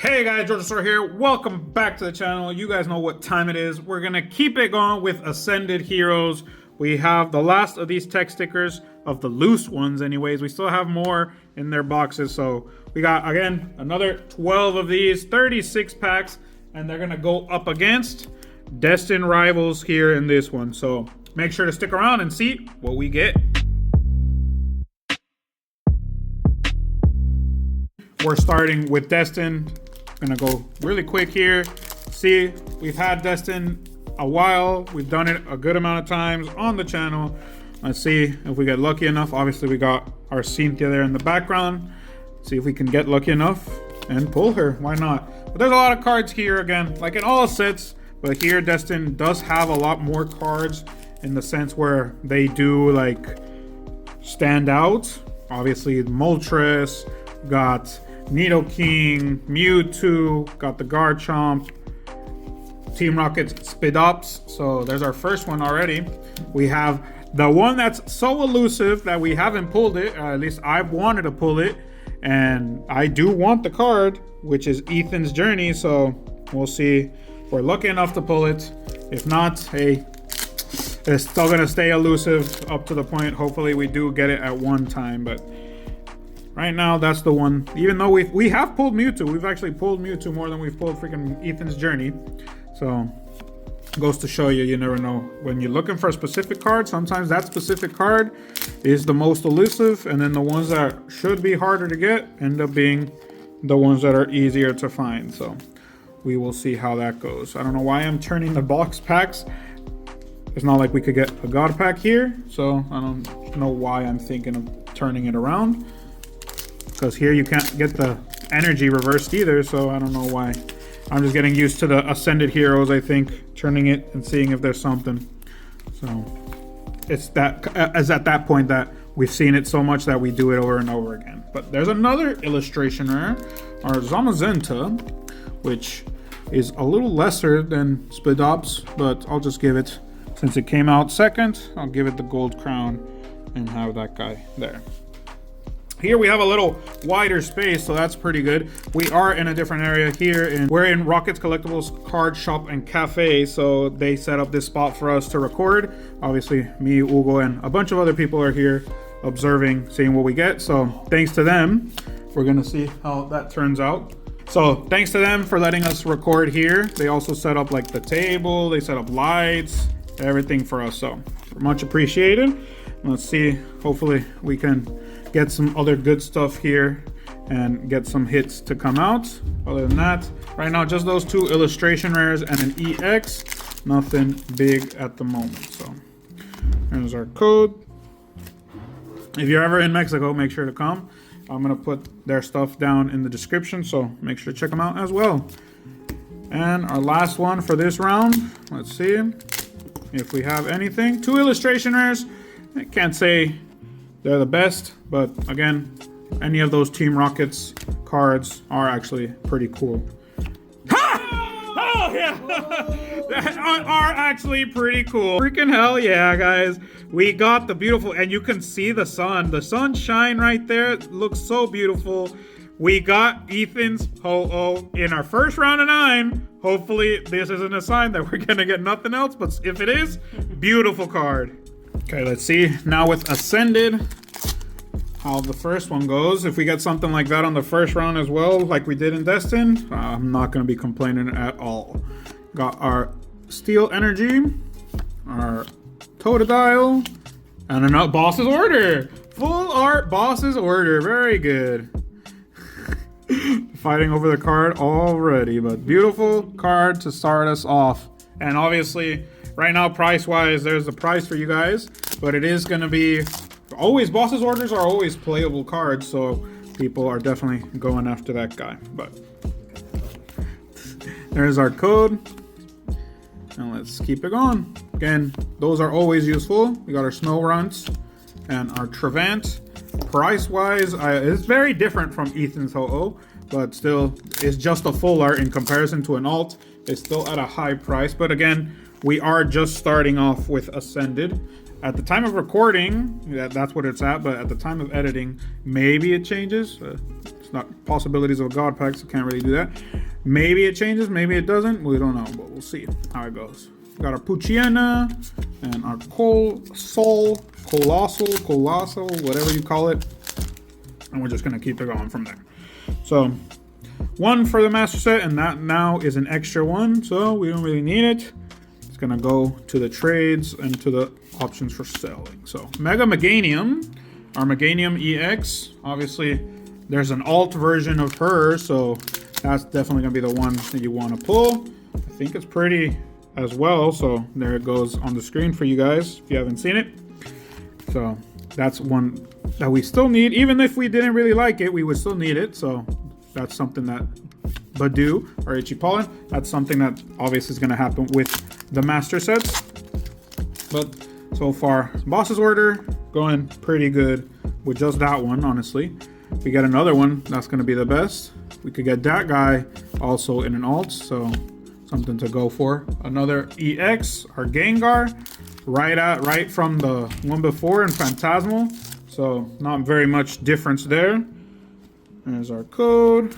Hey guys, George Store here. Welcome back to the channel. You guys know what time it is. We're gonna keep it going with Ascended Heroes. We have the last of these tech stickers, of the loose ones anyways. We still have more in their boxes. So we got, again, another 12 of these, 36 packs, and they're gonna go up against Destined rivals here in this one. So make sure to stick around and see what we get. We're starting with Destined. Gonna go really quick here. See, we've had Destined a while. We've done it a good amount of times on the channel. Let's see if we get lucky enough. Obviously, we got our Cynthia there in the background. See if we can get lucky enough and pull her. Why not? But there's a lot of cards here again, like in all sets. But here, Destined does have a lot more cards in the sense where they do like stand out. Obviously, Moltres, got Nidoking, Mewtwo, got the Garchomp, Team Rocket's Spidops. So there's our first one already. We have the one that's so elusive that we haven't pulled it, at least I've wanted to pull it, and I do want the card, which is Ethan's Journey. So we'll see if we're lucky enough to pull it. If not, hey, it's still gonna stay elusive up to the point hopefully we do get it at one time. But right now, that's the one. Even though we have pulled Mewtwo. We've actually pulled Mewtwo more than we've pulled freaking Ethan's Journey. So, goes to show you, you never know. When you're looking for a specific card, sometimes that specific card is the most elusive. And then the ones that should be harder to get end up being the ones that are easier to find. So, we will see how that goes. I don't know why I'm turning the box packs. It's not like we could get a God pack here. So, I don't know why I'm thinking of turning it around. Because here you can't get the energy reversed either, so I don't know why. I'm just getting used to the Ascended Heroes, I think, turning it and seeing if there's something. So it's at that point that we've seen it so much that we do it over and over again. But there's another illustration rare, our Zamazenta, which is a little lesser than Spidops, but I'll just give it, since it came out second, I'll give it the gold crown and have that guy there. Here we have a little wider space, so that's pretty good. We are in a different area here, and we're in Rocket's Collectibles Card Shop and Cafe, so they set up this spot for us to record. Obviously, me, Hugo, and a bunch of other people are here observing, seeing what we get. So thanks to them, we're gonna see how that turns out. So thanks to them for letting us record here. They also set up like the table, they set up lights, everything for us, so much appreciated. Let's see, hopefully we can get some other good stuff here and get some hits to come out. Other than that, right now just those two illustration rares and an EX. Nothing big at the moment. So there's our code. If you're ever in Mexico, make sure to come. I'm gonna put their stuff down in the description, so make sure to check them out as well. And our last one for this round, let's see if we have anything. Two illustration rares. I can't say they're the best, but again, any of those Team Rockets cards are actually pretty cool. Ha! Oh yeah, are actually pretty cool. Freaking hell yeah, guys! We got the beautiful, and you can see the sunshine right there. It looks so beautiful. We got Ethan's Ho-Oh in our first round of 9. Hopefully, this isn't a sign that we're gonna get nothing else, but if it is, beautiful card. Okay, let's see now with Ascended how the first one goes. If we get something like that on the first round as well, like we did in Destined, I'm not going to be complaining at all. Got our Steel Energy, our Totodile, and another Boss's Order. Full art Boss's Order. Very good. Fighting over the card already, but beautiful card to start us off. And obviously, right now, price-wise, there's the price for you guys, but it is going to be always, Boss's Orders are always playable cards, so people are definitely going after that guy. But there's our code, and let's keep it going. Again, those are always useful. We got our Snow Runts and our Trevant. Price-wise, it's very different from Ethan's Ho-Oh, but still, it's just a full art in comparison to an alt. It's still at a high price, but again, we are just starting off with Ascended. At the time of recording, that's what it's at, but at the time of editing, maybe it changes. not possibilities of a god pack, so can't really do that. Maybe it changes, maybe it doesn't. We don't know, but we'll see how it goes. We got our Puchiena and our Colossal, whatever you call it. And we're just gonna keep it going from there. So, one for the master set, and that now is an extra one, so we don't really need it. It's gonna go to the trades and to the options for selling. So, Mega Meganium, our Meganium EX. Obviously, there's an alt version of her, so that's definitely gonna be the one that you want to pull. I think it's pretty as well, so there it goes on the screen for you guys if you haven't seen it. So that's one that we still need. Even if we didn't really like it, we would still need it. So that's something that Badu or Ichipollen, that's something that obviously is going to happen with the master sets. But so far, boss's order going pretty good with just that one, honestly. If we get another one, that's going to be the best. We could get that guy also in an alt, so something to go for. Another EX, our Gengar, right from the one before in Phantasmal. So not very much difference there. There's our code.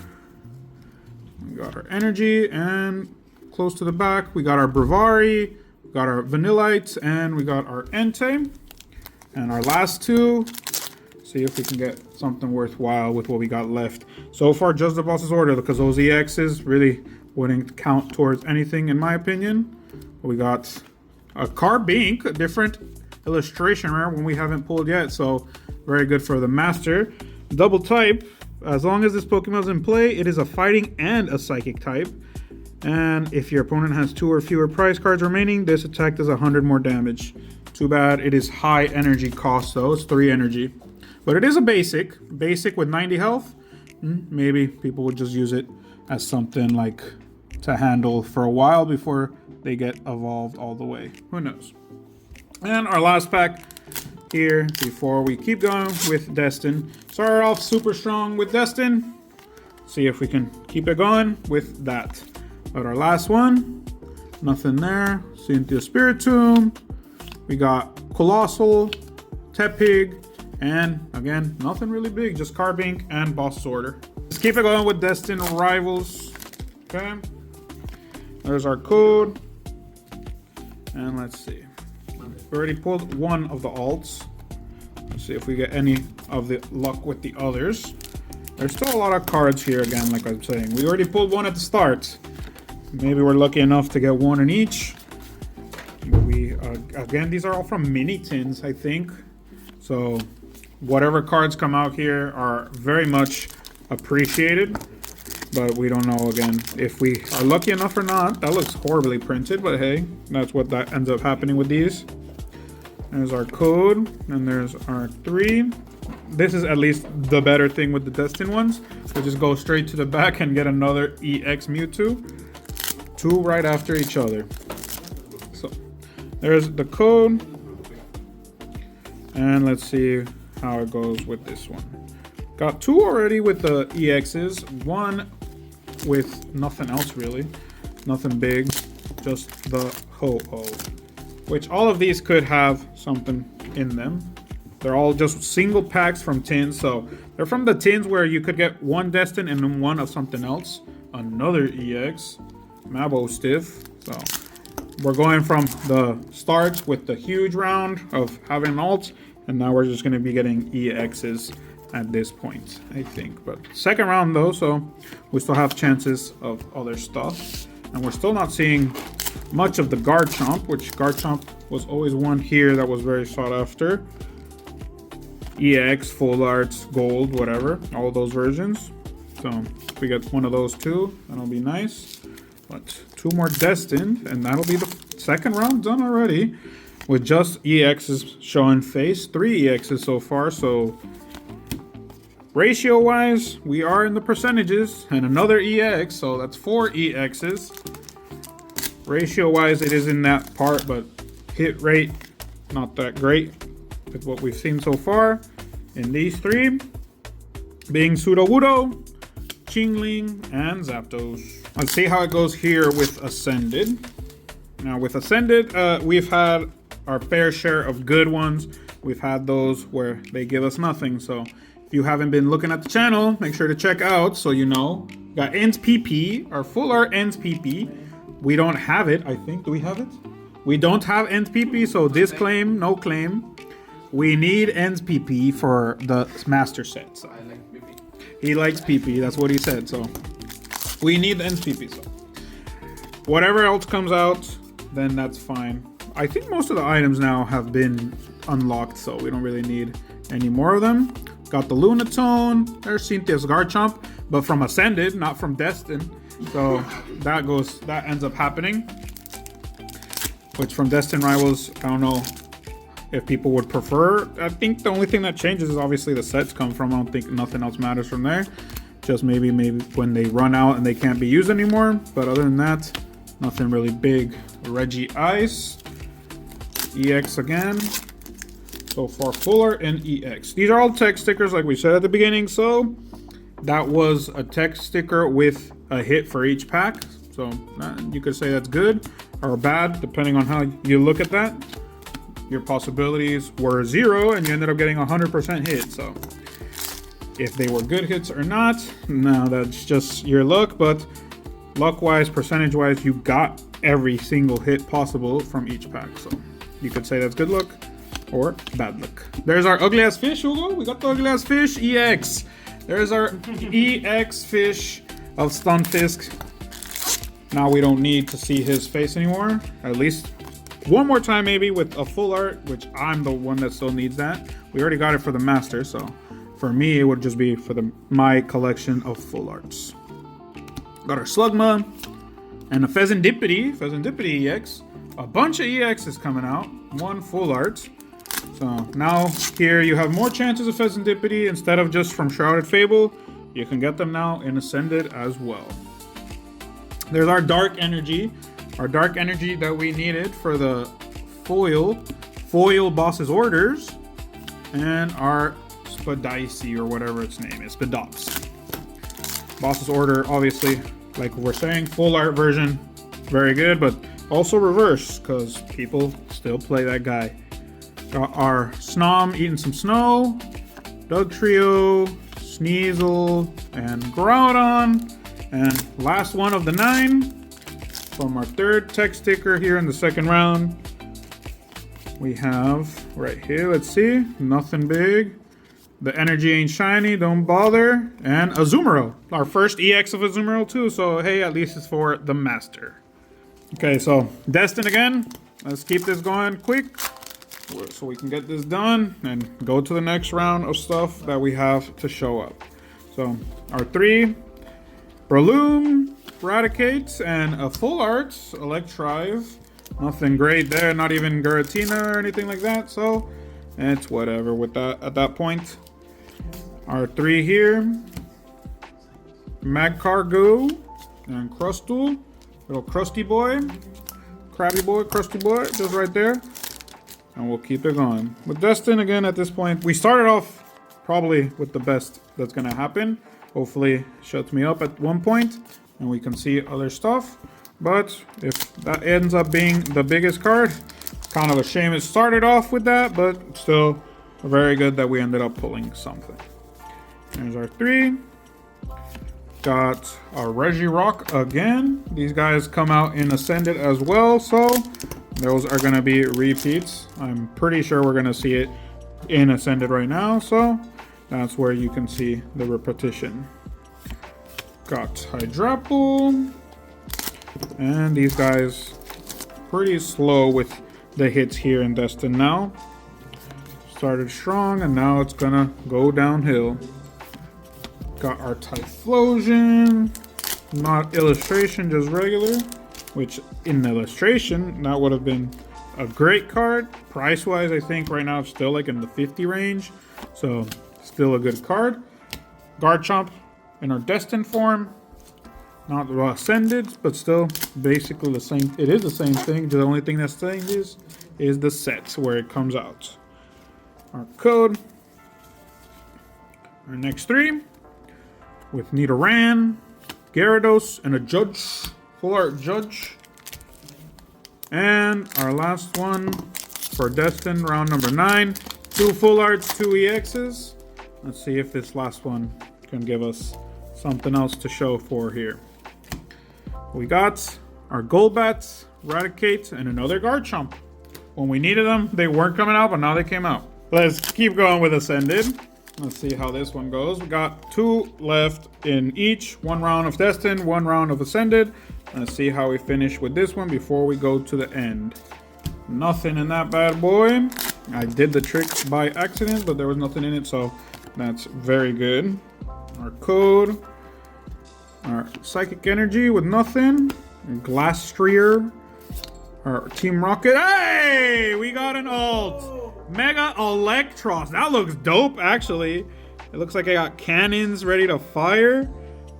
We got our energy, and close to the back, we got our Bravari, we got our Vanillite, and we got our Entei. And our last two, see if we can get something worthwhile with what we got left. So far, just the boss's order, because those EXs really wouldn't count towards anything, in my opinion. We got a Carbink, a different illustration rare, one we haven't pulled yet, so very good for the master. Double type, as long as this Pokemon's in play, it is a fighting and a psychic type. And if your opponent has 2 or fewer prize cards remaining, this attack does 100 more damage. Too bad it is high energy cost though, it's 3 energy. But it is a basic with 90 health. Maybe people would just use it as something like to handle for a while before they get evolved all the way. Who knows? And our last pack here before we keep going with Destined. Started off super strong with Destined. See if we can keep it going with that. But our last one, nothing there. Cynthia Spiritomb. We got Colossal, Tepig, and again, nothing really big, just Carbink and Boss Order. Let's keep it going with Destined Rivals. Okay. There's our code. And let's see. We already pulled one of the alts. Let's see if we get any of the luck with the others. There's still a lot of cards here again, like I'm saying. We already pulled one at the start. Maybe we're lucky enough to get one in each. We again, these are all from mini tins, I think. So whatever cards come out here are very much appreciated. But we don't know, again, if we are lucky enough or not. That looks horribly printed, but hey, that's what that ends up happening with these. There's our code, and there's our 3. This is at least the better thing with the Destined ones. We just go straight to the back and get another EX Mewtwo. 2 right after each other. So there's the code. And let's see how it goes with this one. Got 2 already with the EXs. 1 with nothing else really. Nothing big. Just the Ho-Oh. Which all of these could have something in them. They're all just single packs from tins. So they're from the tins where you could get 1 Destined and then 1 of something else. Another EX. Mabo Stiff. So we're going from the start with the huge round of having alts. And now we're just going to be getting EXs at this point, I think. But second round though, so we still have chances of other stuff. And we're still not seeing much of the Garchomp, which Garchomp was always one here that was very sought after. EX, Full Arts, Gold, whatever, all those versions. So if we get one of those too, that'll be nice. But 2 more Destined, and that'll be the second round done already. With just EXs showing face. 3 EXs so far, so ratio-wise, we are in the percentages. And another EX, so that's 4 EXs. Ratio-wise, it is in that part, but hit rate, not that great with what we've seen so far. In these 3, being Sudowoodo, Chingling, and Zapdos. Let's see how it goes here with Ascended. Now with Ascended, we've had our fair share of good ones. We've had those where they give us nothing. So If you haven't been looking at the channel, make sure to check out so you know. Got Ends PP, our full art Ends PP. We don't have it, I think. Do we have it? We don't have Ends PP, so disclaim, no claim. We need Ends PP for the master set. So. I like PP. He likes PP, that's what he said. So we need the Ends PP. So whatever else comes out, then that's fine. I think most of the items now have been unlocked, so we don't really need any more of them. Got the Lunatone. There's Cynthia's Garchomp, but from Ascended, not from Destined. So that ends up happening. Which from Destined Rivals, I don't know if people would prefer. I think the only thing that changes is obviously the sets come from. I don't think nothing else matters from there. Just maybe when they run out and they can't be used anymore. But other than that, nothing really big. Reggie Ice. EX again. So far, Full Art and EX. These are all text stickers like we said at the beginning. So that was a text sticker with a hit for each pack. So you could say that's good or bad, depending on how you look at that. Your possibilities were 0 and you ended up getting 100% hit. So if they were good hits or not, no, that's just your luck. But luck-wise, percentage-wise, you got every single hit possible from each pack. So you could say that's good luck or bad luck. There's our ugly ass fish, Hugo. We got the ugly ass fish, EX. There's our EX fish of Stunfisk. Now we don't need to see his face anymore. At least one more time maybe with a full art, which I'm the one that still needs that. We already got it for the master, so for me it would just be for my collection of full arts. Got our Slugma and a Pheasantipity EX. A bunch of EXs coming out, one full art. So now here you have more chances of Pheasantipity instead of just from Shrouded Fable. You can get them now in Ascended as well. There's our Dark Energy. Our Dark Energy that we needed for the foil boss's orders. And our Spadice or whatever its name is, Spadops. Boss's order, obviously, like we're saying, full art version, very good, but also reverse, because people still play that guy. Got our Snom eating some snow, Dugtrio, Sneasel, and Groudon. And last one of the 9 from our third text sticker here in the second round. We have right here, let's see, nothing big. The energy ain't shiny, don't bother. And Azumarill, our first EX of Azumarill too, so hey, at least it's for the master. Okay, so Destined again. Let's keep this going quick so we can get this done and go to the next round of stuff that we have to show up. So our 3 Breloom, Raticates, and a full art Electrive. Nothing great there, not even Giratina or anything like that, so it's whatever with that at that point. Our 3 here, Magcargo and Crustle, little crusty boy, crabby boy, crusty boy, just right there. And we'll keep it going. With Destin, again, at this point, we started off probably with the best that's going to happen. Hopefully, shuts me up at one point, and we can see other stuff. But if that ends up being the biggest card, kind of a shame it started off with that, but still very good that we ended up pulling something. There's our 3. Got our Regirock again. These guys come out in Ascended as well, so those are going to be repeats. I'm pretty sure we're going to see it in Ascended right now, so that's where you can see the repetition. Got Hydrapple. And these guys pretty slow with the hits here in Destined now. Started strong and now it's going to go downhill. Got our Typhlosion. Not illustration, just regular. Which in the illustration, that would have been a great card. Price-wise, I think right now it's still like in the 50 range. So, still a good card. Garchomp in our Destined form. Not Ascended, but still basically the same. It is the same thing. The only thing that changes is the sets where it comes out. Our code. Our next 3. With Nidoran, Gyarados, and a Judge. Full art Judge. And our last one for Destined, round number 9. 2 full arts, 2 EXs. Let's see if this last one can give us something else to show for here. We got our Golbats, Raticate, and another Garchomp. When we needed them, they weren't coming out, but now they came out. Let's keep going with Ascended. Let's see how this one goes. We got 2 left in each. 1 round of Destined, 1 round of Ascended. Let's see how we finish with this one before we go to the end. Nothing in that bad boy. I did the trick by accident, but there was nothing in it, so that's very good. Our code. Our Psychic Energy with nothing. Glastrier. Our Team Rocket. Hey! We got an alt. Mega Electros. That looks dope, actually. It looks like I got cannons ready to fire.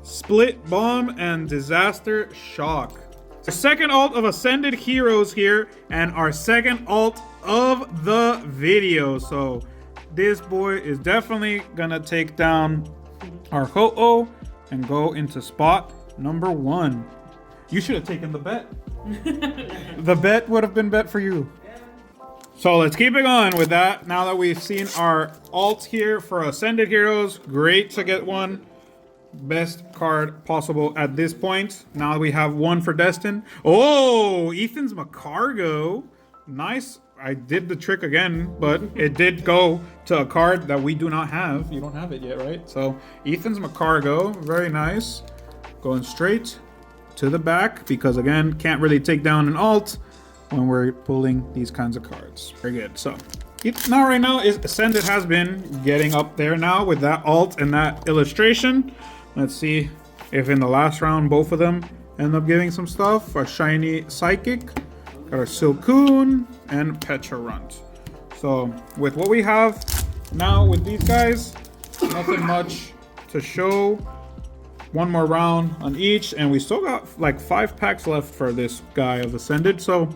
Split Bomb and Disaster Shock. The second alt of Ascended Heroes here, and our second alt of the video. So this boy is definitely gonna take down our Ho-Oh and go into spot number 1. You should have taken the bet. The bet would have been bet for you. So let's keep it going with that. Now that we've seen our alt here for Ascended Heroes, great to get one. Best card possible at this point. Now we have one for Destined. Oh, Ethan's Macargo. Nice. I did the trick again, but it did go to a card that we do not have. You don't have it yet, right? So Ethan's Macargo, very nice. Going straight to the back because, again, can't really take down an alt when we're pulling these kinds of cards. Very good. So now right now is Ascended has been getting up there now with that alt and that illustration. Let's see if in the last round both of them end up giving some stuff. A shiny Psychic, got a Silcoon, and Pecharunt. So with what we have now with these guys, nothing much to show. One more round on each, and we still got like 5 packs left for this guy of Ascended, so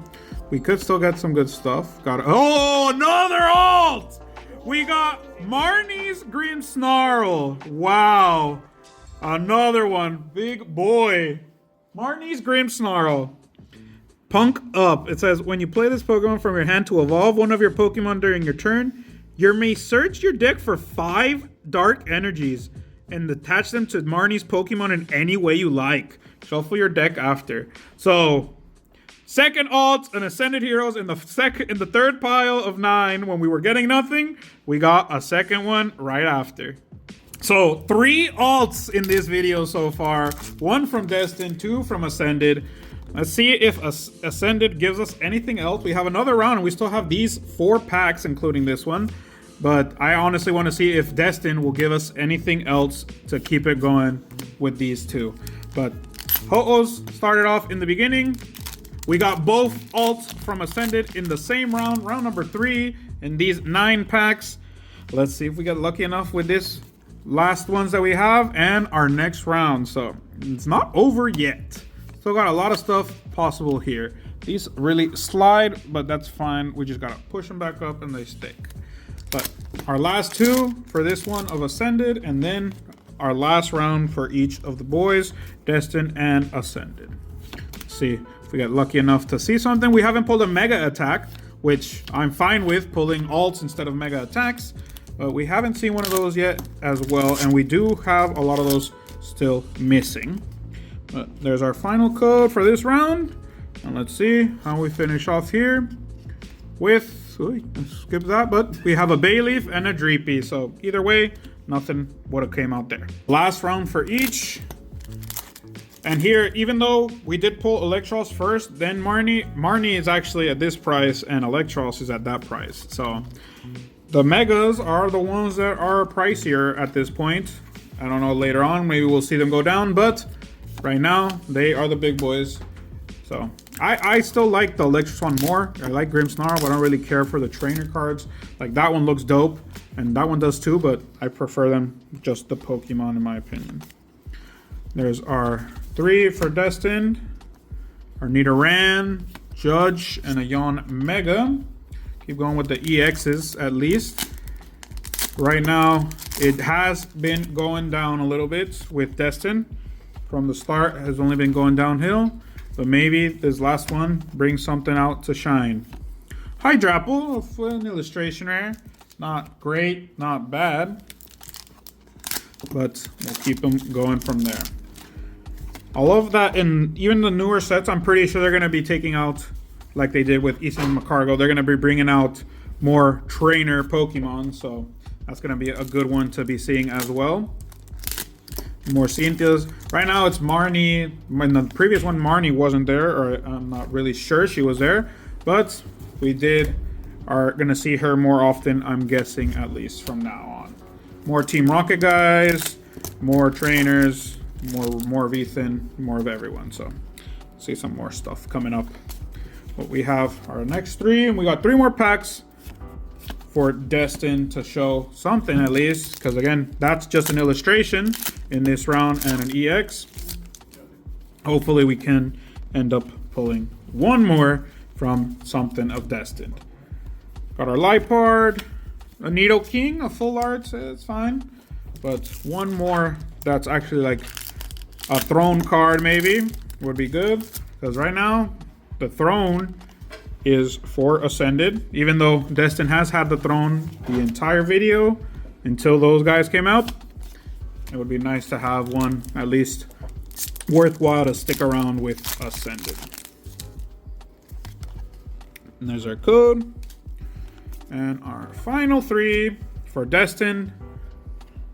we could still get some good stuff. Got another alt! We got Marnie's Grimmsnarl. Wow. Another one. Big boy. Marnie's Grimmsnarl. Punk up. It says, when you play this Pokemon from your hand to evolve one of your Pokemon during your turn, you may search your deck for 5 dark energies and attach them to Marnie's Pokemon in any way you like. Shuffle your deck after. So, second alt and Ascended Heroes in the third pile of 9 when we were getting nothing. We got a second one right after. So 3 alts in this video so far. 1 from Destined, 2 from Ascended. Let's see if Ascended gives us anything else. We have another round and we still have these 4 packs, including this one. But I honestly want to see if Destined will give us anything else to keep it going with these 2. But Ho-Ohs started off in the beginning. We got both alts from Ascended in the same round, round number 3, in these 9 packs. Let's see if we get lucky enough with this last ones that we have and our next round. So it's not over yet. Still got a lot of stuff possible here. These really slide, but that's fine. We just gotta push them back up and they stick. But our last 2 for this one of Ascended, and then our last round for each of the boys, Destined and Ascended. Let's see if we get lucky enough to see something. We haven't pulled a Mega Attack, which I'm fine with, pulling alts instead of Mega Attacks. But we haven't seen one of those yet as well, and we do have a lot of those still missing. But there's our final code for this round. And let's see how we finish off here with... skip that, but we have a Bayleaf and a Dreepy, so either way, nothing would have came out there. Last round for each. And here, even though we did pull Electros first, then Marnie is actually at this price and Electros is at that price. So the Megas are the ones that are pricier at this point. I don't know, later on, maybe we'll see them go down, but right now, they are the big boys. So I still like the Electros one more. I like Grimmsnarl, but I don't really care for the trainer cards. Like, that one looks dope, and that one does too, but I prefer them just the Pokemon in my opinion. There's our 3 for Destined. Our Nidoran, Judge, and a Yawn Mega. Keep going with the EXs at least. Right now, it has been going down a little bit with Destined. From the start, it has only been going downhill. But maybe this last one brings something out to shine. Hydrapple, an illustration rare. Not great, not bad. but we'll keep them going from there. I love that in even the newer sets, I'm pretty sure they're going to be taking out, like they did with Ethan McCargo, they're going to be bringing out more trainer Pokemon, so that's going to be a good one to be seeing as well. More Cynthia's. Right now it's Marnie. In the previous one, Marnie wasn't there, or I'm not really sure she was there, but we are going to see her more often, I'm guessing, at least from now on. More Team Rocket guys, more trainers, more of Ethan, more of everyone. So see some more stuff coming up. But we have our next 3, and we got 3 more packs for Destined to show something at least, because again, that's just an illustration in this round and an EX. Hopefully we can end up pulling one more from something of Destined. Got our Lipard, a Nido King, a full art, it's fine. But one more that's actually like a throne card maybe would be good, because right now the throne is for Ascended, even though Destin has had the throne the entire video until those guys came out. It would be nice to have one at least worthwhile to stick around with Ascended. And there's our code. And our final 3 for Destin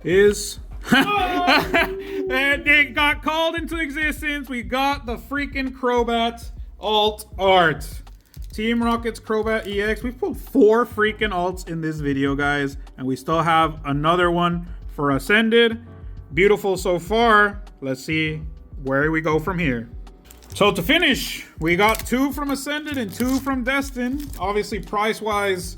is they got called into existence. We got the freaking Crobat alt art. Team Rocket's Crobat EX. We've pulled 4 freaking alts in this video, guys, and we still have another one for Ascended. Beautiful so far. Let's see where we go from here. So to finish, we got 2 from Ascended and 2 from Destined. Obviously, price-wise,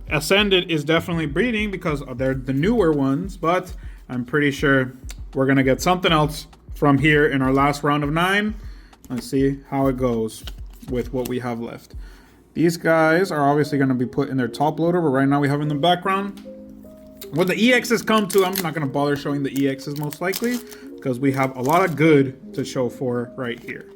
Ascended is definitely beating because they're the newer ones, but I'm pretty sure we're gonna get something else from here in our last round of 9. Let's see how it goes with what we have left. These guys are obviously going to be put in their top loader, but right now we have in the background what the EXs come to. I'm not going to bother showing the EXs most likely because we have a lot of good to show for right here.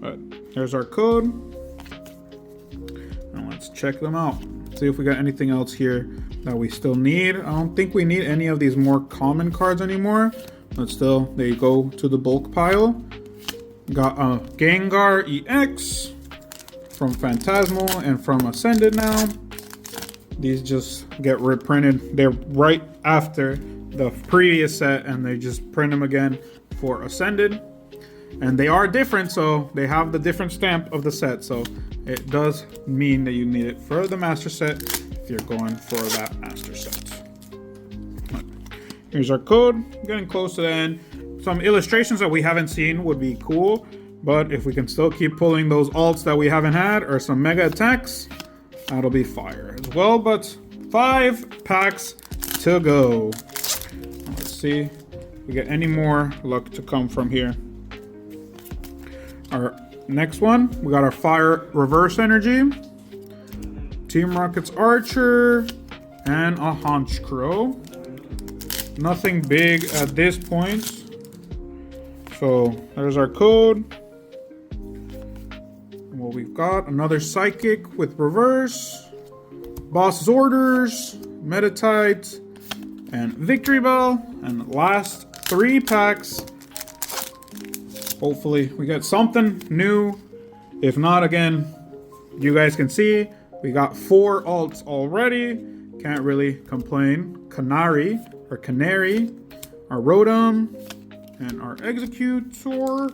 But here's our code, and let's check them out. See if we got anything else here that we still need. I don't think we need any of these more common cards anymore, but still they go to the bulk pile. Got a Gengar EX from Phantasmal and from Ascended now. These just get reprinted. They're right after the previous set and they just print them again for Ascended. And they are different, so they have the different stamp of the set. So it does mean that you need it for the master set if you're going for that master set. Here's our code. Getting close to the end. Some illustrations that we haven't seen would be cool, but if we can still keep pulling those alts that we haven't had or some mega attacks, that'll be fire as well. But 5 packs to go. Let's see if we get any more luck to come from here. Our next one, we got our Fire Reverse Energy, Team Rocket's Archer, and a Honchkrow. Nothing big at this point. So there's our code. What we've got, another Psychic with Reverse, Boss's Orders, Metatite, and Victory Bell. And last 3 packs. Hopefully we get something new. If not, again, you guys can see we got 4 alts already. Can't really complain. Canary, our Rotom, and our Executor,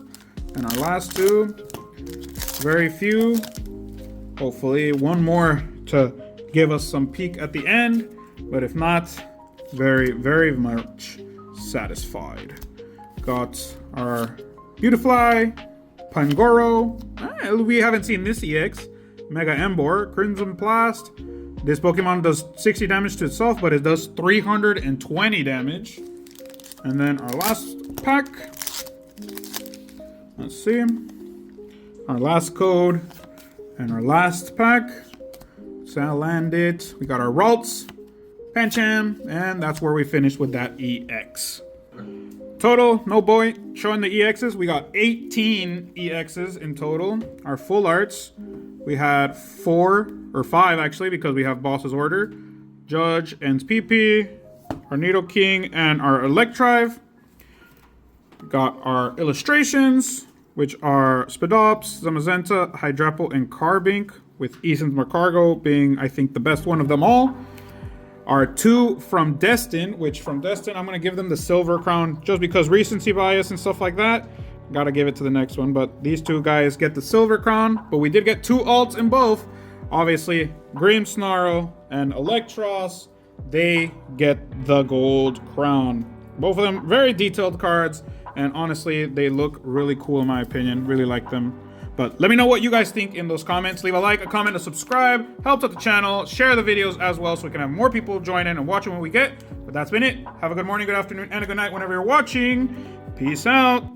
and our last 2. Very few. Hopefully one more to give us some peak at the end, but if not, very, very much satisfied. Got our Beautifly, Pangoro. We haven't seen this EX. Mega Embor, Crimson Blast. This Pokemon does 60 damage to itself, but it does 320 damage. And then our last pack. Let's see. Our last code and our last pack. Salandit. We got our Ralts, Pancham, and that's where we finished with that EX. Total, no boy, showing the EXs. We got 18 EXs in total. Our full arts, we had 4 or 5 actually, because we have Boss's Order, Judge, Ends PP, our Nidoking, and our Electrive. Got our illustrations, which are Spidops, Zamazenta, Hydrapple, and Carbink, with Ethan's Macargo being, I think, the best one of them all. Our 2 from Destined, which from Destined, I'm going to give them the silver crown just because recency bias and stuff like that. Gotta give it to the next one, but these 2 guys get the silver crown, but we did get 2 alts in both. Obviously, Grimmsnarl and Electros, they get the gold crown. Both of them very detailed cards, and honestly, they look really cool in my opinion. Really like them. But let me know what you guys think in those comments. Leave a like, a comment, a subscribe. Helps out the channel. Share the videos as well so we can have more people join in and watching what we get. But that's been it. Have a good morning, good afternoon, and a good night whenever you're watching. Peace out.